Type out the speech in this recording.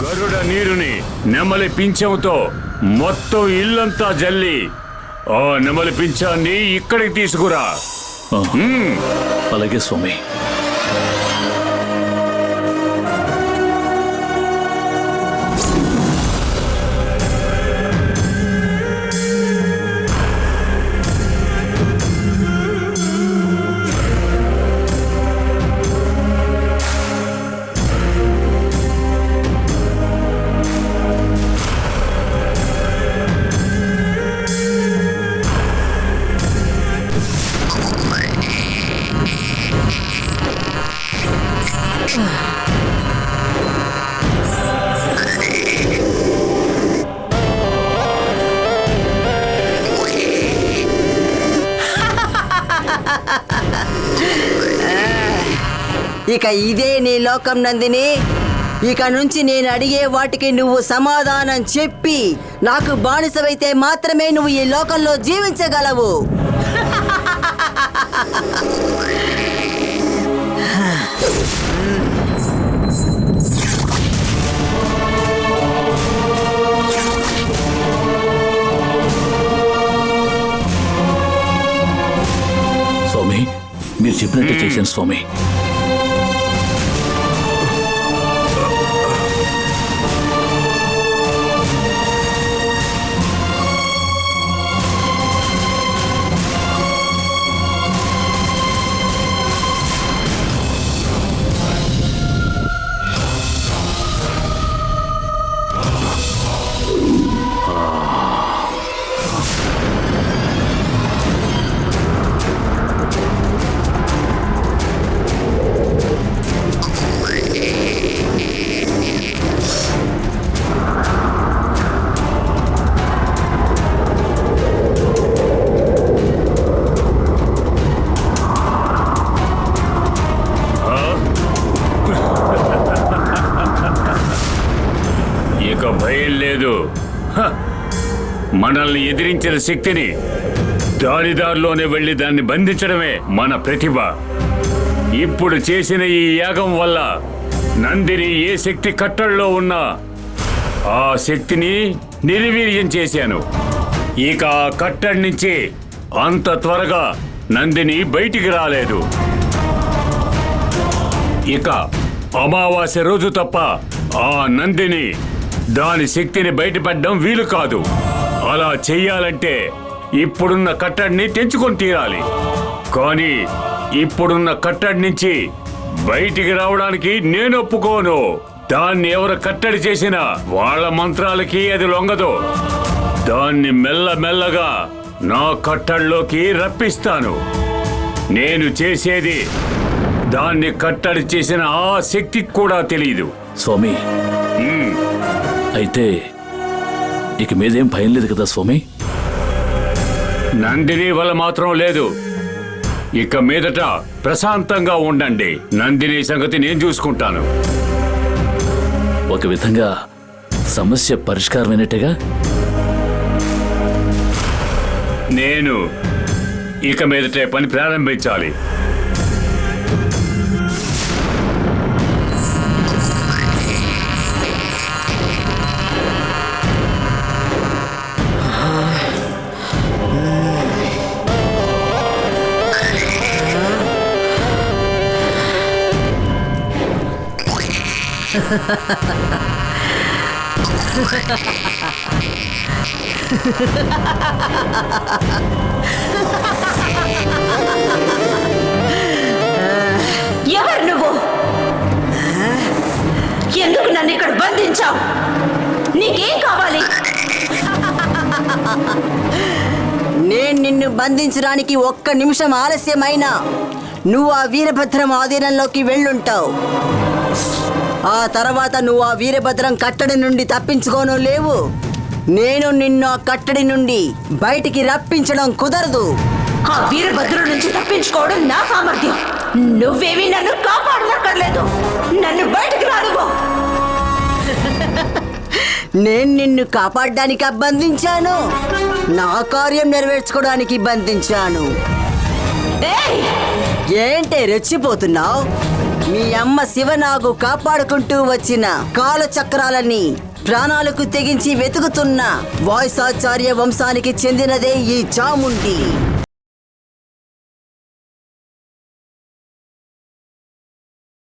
గరుడ నీరుని నెమలి పింఛంతో మొత్తం ఇల్లంతా జల్లి ఆ నెమలి పింఛాన్ని ఇక్కడికి తీసుకురా. అలాగే స్వామి. ఇక ఇదే నీ లోకం నందిని. ఇక నుంచి నేను అడిగే వాటికి నువ్వు సమాధానం చెప్పి నాకు బానిసవైతే మాత్రమే నువ్వు ఈ లోకంలో జీవించగలవు. స్వామి, మీరు చెప్పినట్టే చేశాను స్వామి. భయం లేదు. మనల్ని ఎదిరించిన శక్తిని దారిదారిలోనే వెళ్లి దాన్ని బంధించడమే మన ప్రతిభ. ఇప్పుడు చేసిన ఈ యాగం వల్ల నందిని ఏ శక్తి కట్టడిలో ఉన్నా ఆ శక్తిని నిర్వీర్యం చేశాను. ఇక ఆ కట్టడి నుంచి అంత త్వరగా నందిని బయటికి రాలేదు. ఇక అమావాస్య రోజు తప్ప ఆ నందిని దాని శక్తిని బయటపడడం వీలు కాదు. అలా చెయ్యాలంటే ఇప్పుడున్న కట్టడిని తెంచుకొని తీరాలి. కానీ ఇప్పుడున్న కట్టడి నుంచి బయటికి రావడానికి నేను ఒప్పుకోను. దాన్ని ఎవరు కట్టడి చేసినా వాళ్ళ మంత్రాలకి అది లొంగదు. దాన్ని మెల్లమెల్లగా నా కట్టడిలోకి రప్పిస్తాను. నేను చేసేది దాన్ని కట్టడి చేసిన ఆ శక్తికి కూడా తెలియదు. స్వామి, అయితే ఇక మీదేం భయం లేదు కదా స్వామి? నందిని వల్ల మాత్రం లేదు. ఇక మీదట ప్రశాంతంగా ఉండండి. నందిని సంగతి నేను చూసుకుంటాను. ఒక విధంగా సమస్య పరిష్కారమైనట్టుగా. నేను ఇక మీదటే పని ప్రారంభించాలి. ఎవరు నువ్వు? ఎందుకు నన్ను ఇక్కడ బంధించావు? నీకేం కావాలి? నేను నిన్ను బంధించడానికి ఒక్క నిమిషం ఆలస్యమైనా నువ్వు ఆ వీరభద్రం ఆధీనంలోకి వెళ్ళుంటావు. ఆ తర్వాత నువ్వు ఆ వీరభద్రం కట్టడి నుండి తప్పించుకోను లేవు. నేను నిన్ను ఆ కట్టడి నుండి బయటికి రప్పించడం కుదరదు. ఆ వీరభద్రం నుంచి తప్పించుకోవడం నా సామర్థ్యం. నువ్వేమీ నన్ను కాపాడనక్కర్లేదు. నన్ను బయటికి రానివ్వు. నేను నిన్ను కాపాడడానికి బంధించాను. నా కార్యం నెరవేర్చుకోవడానికి బంధించాను. ఏంటే రెచ్చిపోతున్నావు? మీ అమ్మ శివనాగు కాపాడుకుంటూ వచ్చిన కాలచక్రాలని ప్రాణాలకు తెగించి వెతుకుతున్న వాయుసాచార్య వంశానికి చెందినదే ఈ చాముండి.